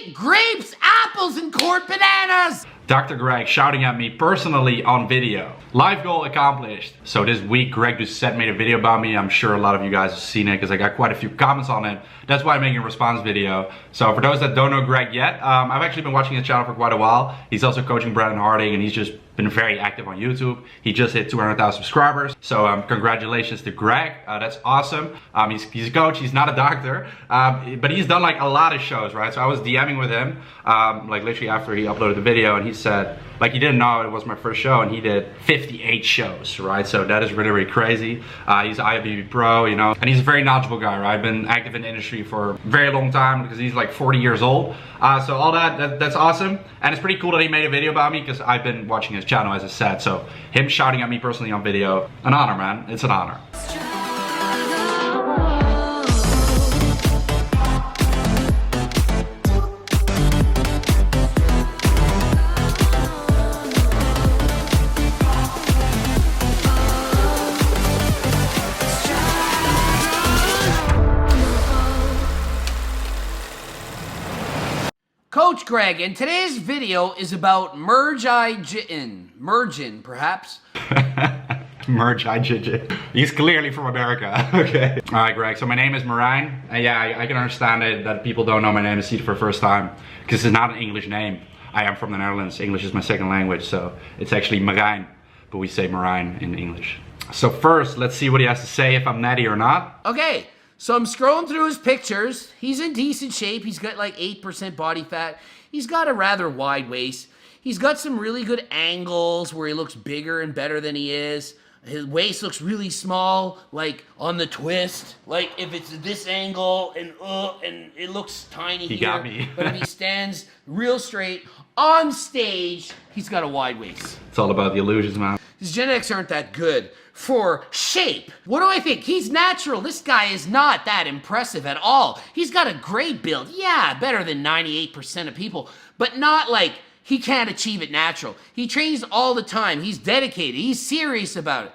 ate grapes, apples, and cored bananas. Dr. Greg shouting at me personally on video. Life goal accomplished. So this week, Greg Doucette made a video about me. I'm sure a lot of you guys have seen it because I got quite a few comments on it. That's why I'm making a response video. So for those that don't know Greg yet, I've actually been watching his channel for quite a while. He's also coaching Brandon Harding and he's just been very active on YouTube. He just hit 200,000 subscribers. So congratulations to Greg. That's awesome. He's a coach, he's not a doctor, but he's done like a lot of shows, right? So I was DMing with him, like literally after he uploaded the video, and he said, like he didn't know it was my first show, and he did 58 shows, right? So that is really, really crazy. He's IFBB Pro, you know, and he's a very knowledgeable guy, right? I've been active in the industry for a very long time because he's like 40 years old. So all that's awesome. And it's pretty cool that he made a video about me because I've been watching his channel, as I said. So him shouting at me personally on video, an honor, man. It's an honor. Coach Greg, and today's video is about mergin, perhaps. Merijn. He's clearly from America. Okay. All right, Greg. So my name is Merijn. And yeah, I can understand it that people don't know my name is for the first time because it's not an English name. I am from the Netherlands. English is my second language, so it's actually Merijn, but we say Merijn in English. So first, let's see what he has to say if I'm natty or not. Okay. So I'm scrolling through his pictures. He's in decent shape. He's got like 8% body fat. He's got a rather wide waist. He's got some really good angles where he looks bigger and better than he is. His waist looks really small, like on the twist. Like if it's this angle and it looks tiny here. He got me. But if he stands real straight on stage, he's got a wide waist. It's all about the illusions, man. His genetics aren't that good for shape. What do I think? He's natural. This guy is not that impressive at all. He's got a great build. Yeah, better than 98% of people, but not like he can't achieve it natural. He trains all the time. He's dedicated. He's serious about it.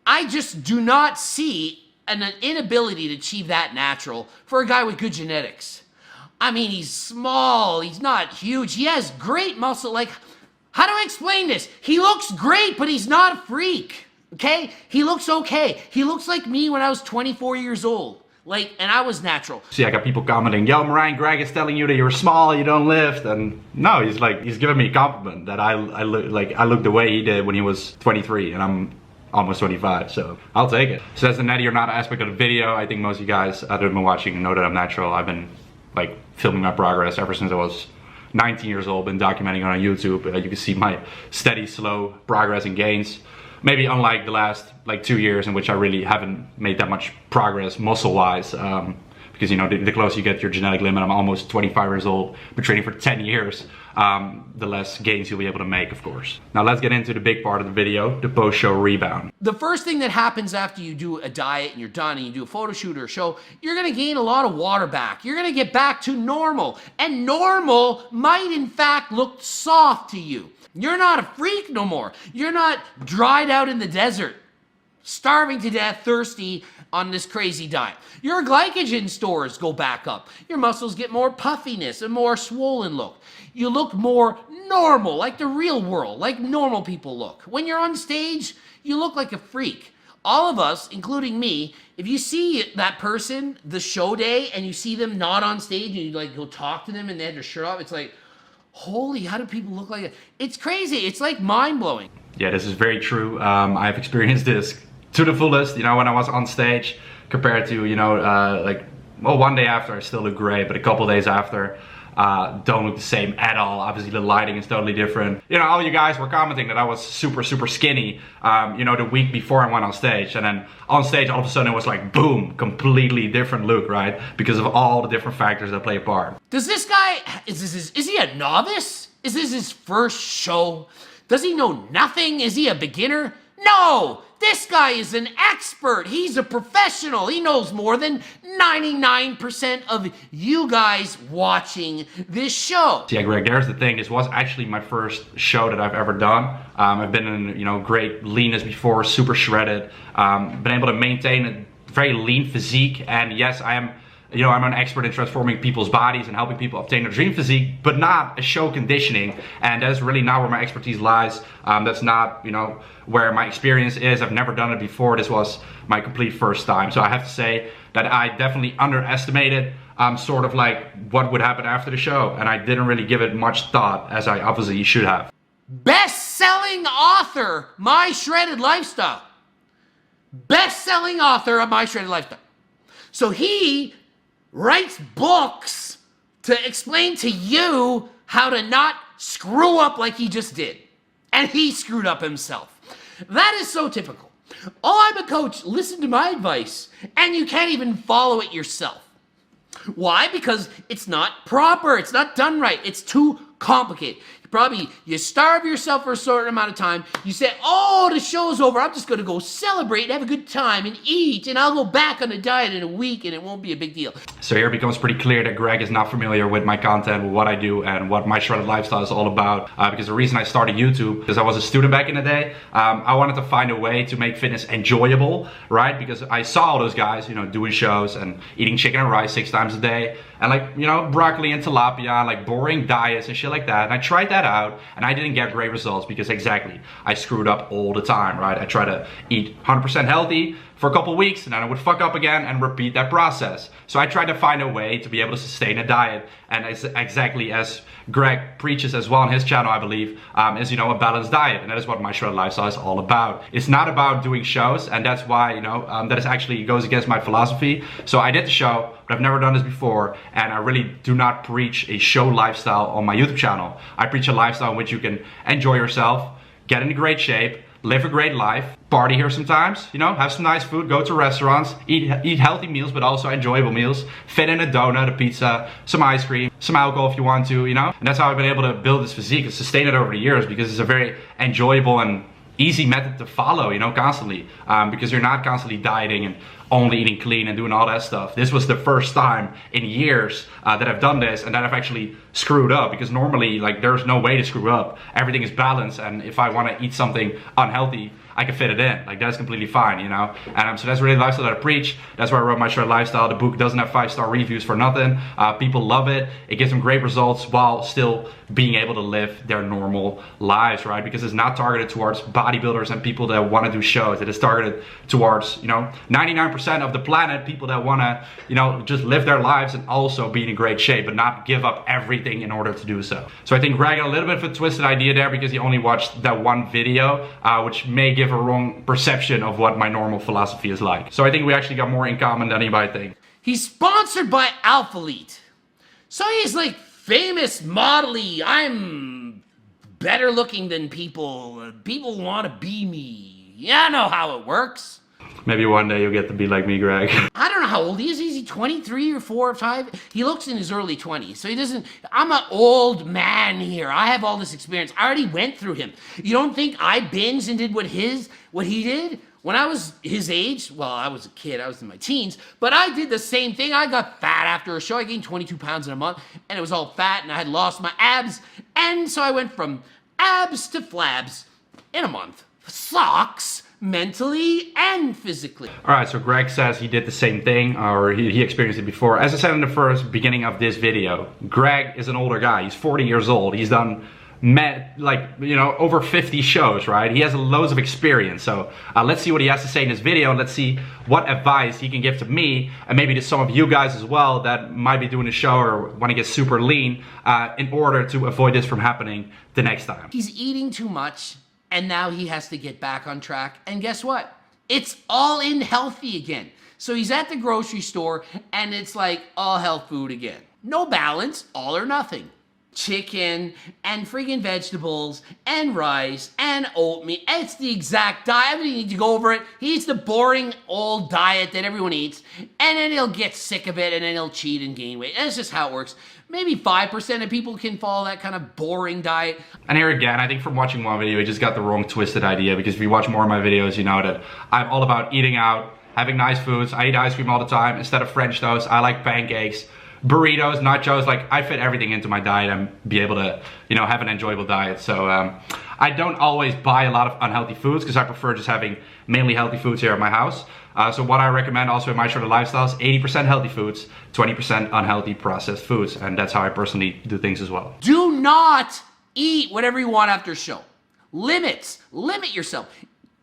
I just do not see an inability to achieve that natural for a guy with good genetics. I mean, he's small. He's not huge. He has great muscle. Like, how do I explain this? He looks great, but he's not a freak. Okay? He looks okay. He looks like me when I was 24 years old. Like, and I was natural. See, I got people commenting, yo, Merijn, Greg is telling you that you're small, you don't lift. And no, he's giving me a compliment that I look the way he did when he was 23 and I'm almost 25, so I'll take it. So that's the natty or not aspect of the video. I think most of you guys that have been watching know that I'm natural. I've been like filming my progress ever since I was 19 years old, been documenting it on YouTube. You can see my steady, slow progress and gains. Maybe unlike the last like 2 years in which I really haven't made that much progress muscle-wise. Because you know, the closer you get to your genetic limit, I'm almost 25 years old, been training for 10 years, the less gains you'll be able to make, of course. Now let's get into the big part of the video, the post-show rebound. The first thing that happens after you do a diet and you're done and you do a photo shoot or a show, you're gonna gain a lot of water back. You're gonna get back to normal. And normal might in fact look soft to you. You're not a freak no more. You're not dried out in the desert, starving to death, thirsty on this crazy diet. Your glycogen stores go back up. Your muscles get more puffiness, a more swollen look. You look more normal, like the real world, like normal people look. When you're on stage, you look like a freak. All of us, including me, if you see that person the show day and you see them not on stage and you like go talk to them and they have their shirt off, it's like, holy, how do people look like that? It's crazy. It's like mind-blowing. Yeah, this is very true. I've experienced this to the fullest, you know, when I was on stage compared to, you know, like, well, one day after I still look great, but a couple days after, don't look the same at all. Obviously the lighting is totally different. You know, all you guys were commenting that I was super skinny, you know, the week before I went on stage. And then on stage, all of a sudden it was like, boom, completely different look, right? Because of all the different factors that play a part. Does this guy, is he a novice? Is this his first show? Does he know nothing? Is he a beginner? No! This guy is an expert. He's a professional. He knows more than 99% of you guys watching this show. Yeah, Greg, there's the thing. This was actually my first show that I've ever done. I've been in, you know, great leanness before, super shredded. Been able to maintain a very lean physique. And yes, I am you know, I'm an expert in transforming people's bodies and helping people obtain their dream physique, but not a show conditioning. And that's really not where my expertise lies. That's not, you know, where my experience is. I've never done it before. This was my complete first time. So I have to say that I definitely underestimated sort of like what would happen after the show. And I didn't really give it much thought, as I obviously should have. Best-selling author, My Shredded Lifestyle. Best-selling author of My Shredded Lifestyle. So he writes books to explain to you how to not screw up like he just did. And he screwed up himself. That is so typical. Oh, I'm a coach, listen to my advice, and you can't even follow it yourself. Why? Because it's not proper, it's not done right, it's too complicated. You starve yourself for a certain amount of time. You say, oh, the show's over. I'm just going to go celebrate and have a good time and eat. And I'll go back on the diet in a week and it won't be a big deal. So here it becomes pretty clear that Greg is not familiar with my content, with what I do and what My Shredded Lifestyle is all about. Because the reason I started YouTube, because I was a student back in the day, I wanted to find a way to make fitness enjoyable, right? Because I saw all those guys, you know, doing shows and eating chicken and rice 6 times a day. And like, you know, broccoli and tilapia, like boring diets and shit like that. And I tried that out and I didn't get great results because exactly, I screwed up all the time, right? I tried to eat 100% healthy for a couple weeks and then I would fuck up again and repeat that process. So I tried to find a way to be able to sustain a diet, and exactly as Greg preaches as well on his channel, I believe, is, you know, a balanced diet, and that is what My Shredded Lifestyle is all about. It's not about doing shows, and that's why, you know, that is actually goes against my philosophy. So I did the show, but I've never done this before, and I really do not preach a show lifestyle on my YouTube channel. I preach a lifestyle in which you can enjoy yourself, get into great shape, live a great life, party here sometimes, you know, have some nice food, go to restaurants, eat healthy meals, but also enjoyable meals, fit in a donut, a pizza, some ice cream, some alcohol if you want to, you know. And that's how I've been able to build this physique and sustain it over the years, because it's a very enjoyable and easy method to follow, you know, constantly, because you're not constantly dieting and only eating clean and doing all that stuff. This was the first time in years that I've done this and that I've actually screwed up, because normally, like, there's no way to screw up. Everything is balanced, and if I want to eat something unhealthy, I can fit it in. Like, that's completely fine, you know. And so that's really the lifestyle that I preach. That's why I wrote My Shredded Lifestyle. The book doesn't have 5-star reviews for nothing. People love it. It gives them great results while still being able to live their normal lives, right? Because it's not targeted towards bodybuilders and people that want to do shows. It is targeted towards, you know, 99% of the planet, people that want to, you know, just live their lives and also be in great shape, but not give up everything in order to do so. So I think Greg had a little bit of a twisted idea there, because he only watched that one video, which may give a wrong perception of what my normal philosophy is like. So I think we actually got more in common than anybody thinks. He's sponsored by Alphalete. So he's like famous modelly. I'm better looking than people. People want to be me. Yeah, I know how it works. Maybe one day you'll get to be like me, Greg. I don't know how old he is. Is he 23 or 4 or 5? He looks in his early 20s. So he doesn't, I'm an old man here. I have all this experience. I already went through him. You don't think I binged and did what he did? When I was his age, well, I was a kid, I was in my teens, but I did the same thing. I got fat after a show. I gained 22 pounds in a month, and it was all fat, and I had lost my abs. And so I went from abs to flabs in a month. Socks. Mentally and physically. All right, so Greg says he did the same thing, or he experienced it before. As I said in the beginning of this video, Greg is an older guy. He's 40 years old. He's done over 50 shows, right? He has loads of experience. So let's see what he has to say in this video, and let's see what advice he can give to me, and maybe to some of you guys as well that might be doing a show or want to get super lean, in order to avoid this from happening the next time. He's eating too much, and now he has to get back on track. And guess what? It's all in healthy again. So he's at the grocery store, and it's like all health food again. No balance, all or nothing. Chicken and friggin' vegetables and rice and oatmeal. It's the exact diet. I need to go over it. He eats the boring old diet that everyone eats, and then he'll get sick of it, and then he'll cheat and gain weight. That's just how it works. Maybe 5% of people can follow that kind of boring diet. And here again, I think from watching one video, you just got the wrong twisted idea, because if you watch more of my videos, you know that I'm all about eating out, having nice foods. I eat ice cream all the time. Instead of French toast, I like pancakes, burritos, nachos. Like, I fit everything into my diet and be able to, you know, have an enjoyable diet. So I don't always buy a lot of unhealthy foods, because I prefer just having mainly healthy foods here at my house. So what I recommend also in my sort of lifestyles, 80% healthy foods, 20% unhealthy processed foods. And that's how I personally do things as well. Do not eat whatever you want after a show. Limits. Limit yourself.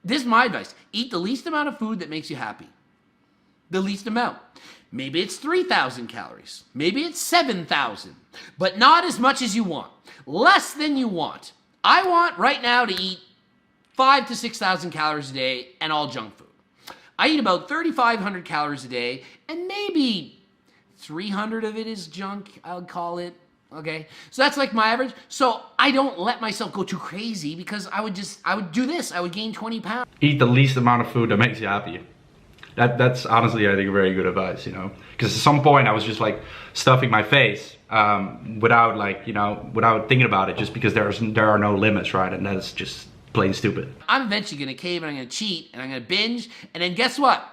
This is my advice. Eat the least amount of food that makes you happy. The least amount. Maybe it's 3,000 calories. Maybe it's 7,000. But not as much as you want. Less than you want. I want right now to eat 5,000 to 6,000 calories a day and all junk food. I eat about 3,500 calories a day and maybe 300 of it is junk, I would call it. Okay, so that's like my average. So I don't let myself go too crazy because I would do this. I would gain 20 pounds. Eat the least amount of food that makes you happy. That's honestly, I think, very good advice, you know, because at some point I was just like stuffing my face without thinking about it, just because there are no limits, right? And that's just plain stupid. I'm eventually gonna cave and I'm gonna cheat and I'm gonna binge, and then guess what?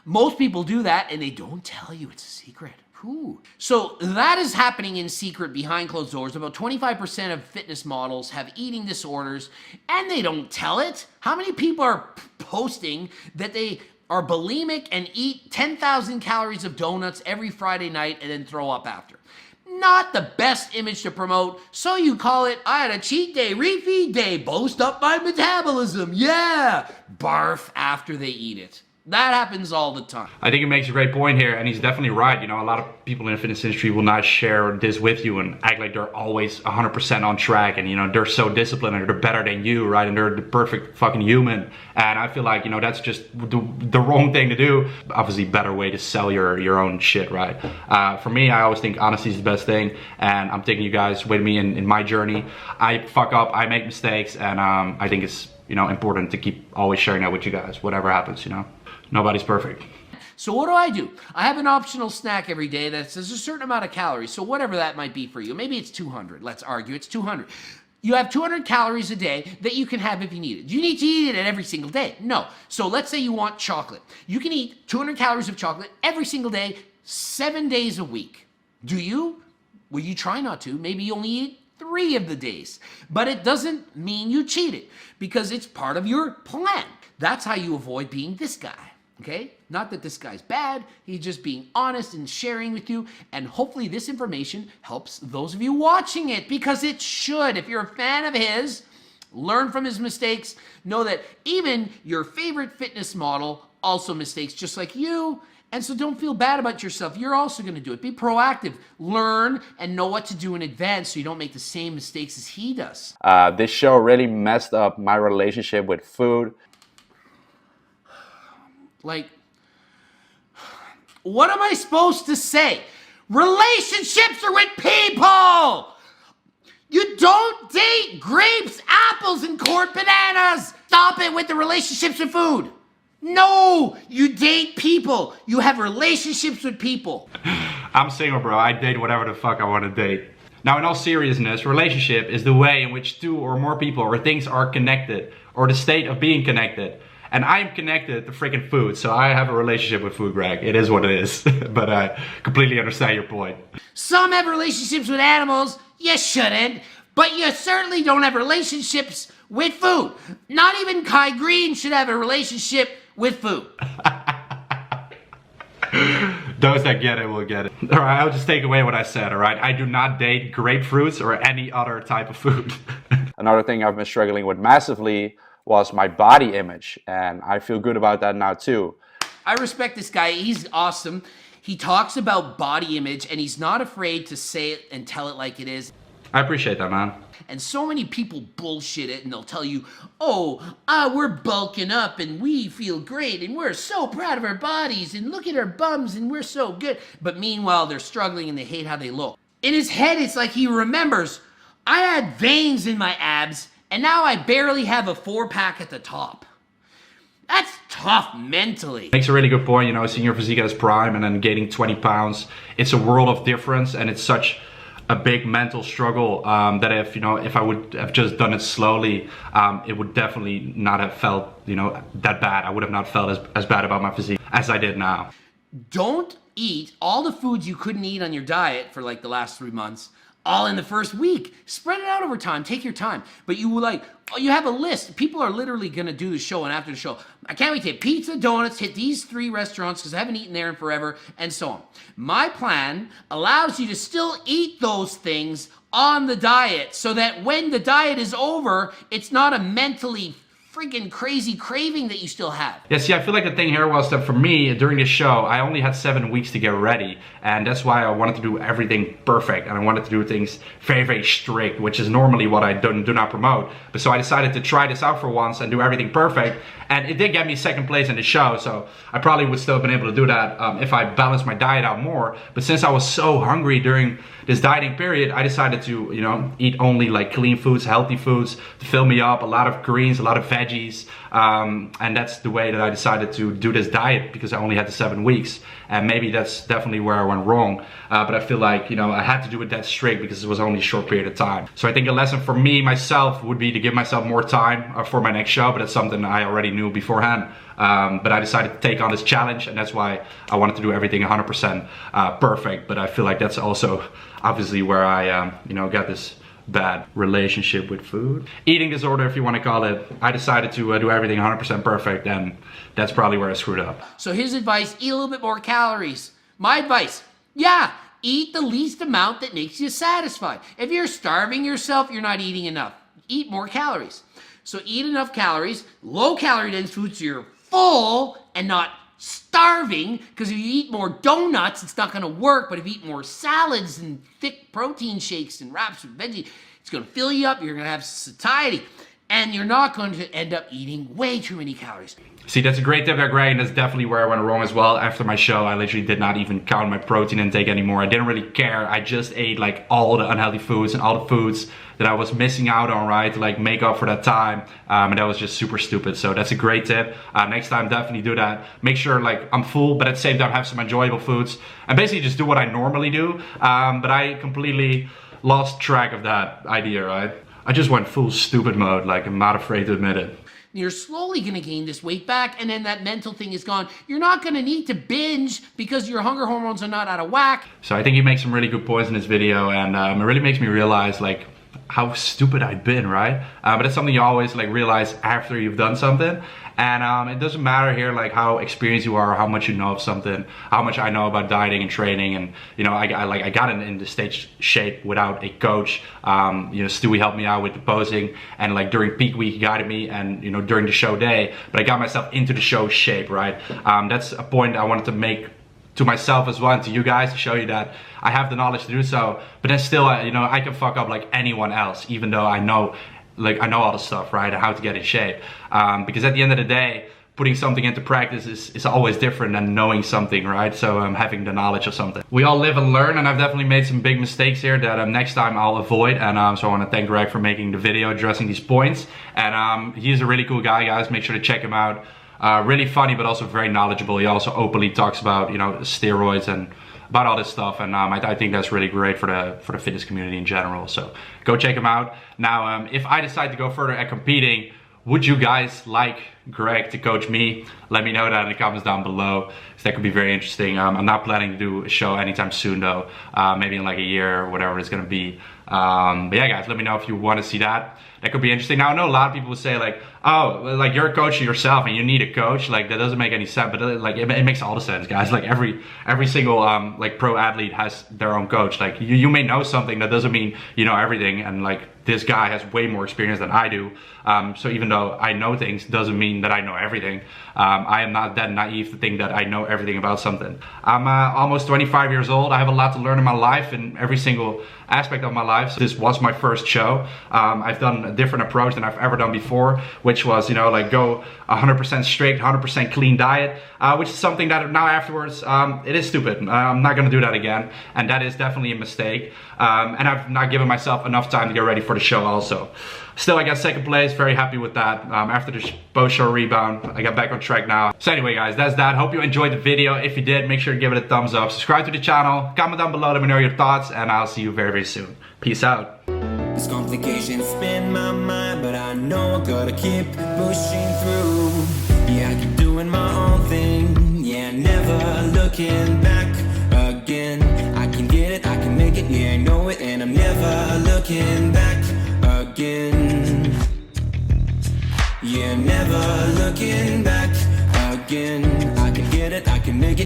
Most people do that and they don't tell you it's a secret. Ooh. So that is happening in secret behind closed doors. About 25% of fitness models have eating disorders and they don't tell it. How many people are posting that they are bulimic and eat 10,000 calories of donuts every Friday night and then throw up after? Not the best image to promote, so you call it, I had a cheat day, refeed day, boast up my metabolism, yeah! Barf after they eat it. That happens all the time. I think he makes a great point here, and he's definitely right. You know, a lot of people in the fitness industry will not share this with you and act like they're always 100% on track, and you know, they're so disciplined and they're better than you, right? And they're the perfect fucking human. And I feel like, you know, that's just the wrong thing to do. Obviously, better way to sell your own shit, right? For me, I always think honesty is the best thing, and I'm taking you guys with me in my journey. I fuck up, I make mistakes, and I think it's, you know, important to keep always sharing that with you guys, whatever happens, you know. Nobody's perfect. So what do? I have an optional snack every day that says a certain amount of calories. So whatever that might be for you. Maybe it's 200. Let's argue it's 200. You have 200 calories a day that you can have if you need it. Do you need to eat it every single day? No. So let's say you want chocolate. You can eat 200 calories of chocolate every single day, 7 days a week. Do you? Well, you try not to. Maybe you only eat 3 of the days. But it doesn't mean you cheated because it's part of your plan. That's how you avoid being this guy. Okay? Not that this guy's bad, he's just being honest and sharing with you, and hopefully this information helps those of you watching it, because it should. If you're a fan of his, learn from his mistakes, know that even your favorite fitness model also mistakes just like you, and so don't feel bad about yourself. You're also going to do it. Be proactive. Learn and know what to do in advance so you don't make the same mistakes as he does. This show really messed up my relationship with food. Like, what am I supposed to say? Relationships are with people! You don't date grapes, apples, and cored bananas! Stop it with the relationships with food! No! You date people! You have relationships with people! I'm single, bro. I date whatever the fuck I want to date. Now, in all seriousness, relationship is the way in which 2 or more people or things are connected, or the state of being connected. And I am connected to freaking food, so I have a relationship with food, Greg. It is what it is, but I completely understand your point. Some have relationships with animals. You shouldn't, but you certainly don't have relationships with food. Not even Kai Green should have a relationship with food. Those that get it will get it. All right, I'll just take away what I said, all right? I do not date grapefruits or any other type of food. Another thing I've been struggling with massively was my body image, and I feel good about that now too. I respect this guy. He's awesome. He talks about body image and he's not afraid to say it and tell it like it is. I appreciate that, man. And so many people bullshit it and they'll tell you, we're bulking up and we feel great and we're so proud of our bodies and look at our bums and we're so good. But meanwhile, they're struggling and they hate how they look. In his head, it's like he remembers, I had veins in my abs and now I barely have a 4-pack at the top. That's tough mentally. Makes a really good point, you know, seeing your physique at its prime and then gaining 20 pounds. It's a world of difference, and it's such a big mental struggle that if I would have just done it slowly, it would definitely not have felt, that bad. I would have not felt as bad about my physique as I did now. Don't eat all the foods you couldn't eat on your diet for like the last 3 months all in the first week. Spread it out over time. Take your time. But you have a list. People are literally going to do the show, and after the show, I can't wait to hit pizza, donuts, hit these 3 restaurants because I haven't eaten there in forever, and so on. My plan allows you to still eat those things on the diet so that when the diet is over, it's not a mentally freaking crazy craving that you still have. Yeah, see, I feel like the thing here was that for me, during this show, I only had 7 weeks to get ready. And that's why I wanted to do everything perfect. And I wanted to do things very, very strict, which is normally what I do not promote. But so I decided to try this out for once and do everything perfect. And it did get me 2nd place in the show. So I probably would still have been able to do that if I balanced my diet out more. But since I was so hungry during this dieting period, I decided to, you know, eat only like clean foods, healthy foods to fill me up, a lot of greens, a lot of veggies. And that's the way that I decided to do this diet because I only had the 7 weeks. And maybe that's definitely where I went wrong. But I feel like, you know, I had to do it that strict because it was only a short period of time. So I think a lesson for me, myself, would be to give myself more time for my next show. But that's something I already knew beforehand. But I decided to take on this challenge, and that's why I wanted to do everything 100% perfect. But I feel like that's also obviously where I, you know, got this bad relationship with food. Eating disorder, if you want to call it. I decided to do everything 100% perfect, and that's probably where I screwed up. So his advice, eat a little bit more calories. My advice, yeah, eat the least amount that makes you satisfied. If you're starving yourself, you're not eating enough. Eat more calories. So eat enough calories, low calorie dense foods so you're full and not starving, because if you eat more donuts, it's not going to work. But if you eat more salads and thick protein shakes and wraps with veggies, it's going to fill you up. You're going to have satiety, and you're not going to end up eating way too many calories. See, that's a great tip there, Greg, and that's definitely where I went wrong as well. After my show, I literally did not even count my protein intake anymore. I didn't really care. I just ate like all the unhealthy foods and all the foods that I was missing out on, right, to like make up for that time. And that was just super stupid. So that's a great tip. Next time, definitely do that. Make sure like I'm full, but at the same time have some enjoyable foods. And basically just do what I normally do. But I completely lost track of that idea, right? I just went full stupid mode, like I'm not afraid to admit it. You're slowly going to gain this weight back, and then that mental thing is gone. You're not going to need to binge because your hunger hormones are not out of whack. So I think you make some really good points in this video, and it really makes me realize like how stupid I've been, right? But it's something you always like realize after you've done something. And it doesn't matter here like how experienced you are, how much you know of something, how much I know about dieting and training. And you know, I got in the stage shape without a coach. You know, Stewie helped me out with the posing, and like during peak week he guided me, and you know, during the show day. But I got myself into the show shape, right? That's a point I wanted to make to myself as well, and to you guys, to show you that I have the knowledge to do so. But then still, you know, I can fuck up like anyone else, even though I know all the stuff, right, and how to get in shape. Because at the end of the day, putting something into practice is always different than knowing something, right? So having the knowledge of something. We all live and learn, and I've definitely made some big mistakes here that next time I'll avoid. And so I want to thank Greg for making the video addressing these points. And he's a really cool guy, guys. Make sure to check him out. Really funny, but also very knowledgeable. He also openly talks about, you know, steroids and about all this stuff, and I think that's really great for the fitness community in general. So go check him out. Now, if I decide to go further at competing, would you guys like Greg to coach me? Let me know that in the comments down below, because that could be very interesting. I'm not planning to do a show anytime soon though, maybe in like a year or whatever it's gonna be. But yeah, guys, let me know if you want to see that. That could be interesting. Now, I know a lot of people would say like, oh, like you're a coach yourself and you need a coach. Like that doesn't make any sense, but like it makes all the sense, guys. Like every single like pro athlete has their own coach. Like you may know something, that doesn't mean you know everything. And like this guy has way more experience than I do. So even though I know things, doesn't mean that I know everything. I am not that naive to think that I know everything about something. I'm almost 25 years old. I have a lot to learn in my life, in every single aspect of my life. So this was my first show. I've done a different approach than I've ever done before, which was, you know, like go 100% strict, 100% clean diet, which is something that now afterwards, it is stupid. I'm not gonna do that again. And that is definitely a mistake. And I've not given myself enough time to get ready for the show also. Still, I got second place, very happy with that. After the post-show rebound, I got back on track now. So anyway, guys, that's that. Hope you enjoyed the video. If you did, make sure to give it a thumbs up. Subscribe to the channel, comment down below, let me know your thoughts, and I'll see you very, very soon. Peace out. This complications spin my mind, but I know I gotta keep pushing through. Yeah, I keep doing my own thing. Yeah, never looking back again. I can get it it, I can make it, yeah, I know it, and I'm never looking back again. Yeah, never looking back again. I can get it, I can make it.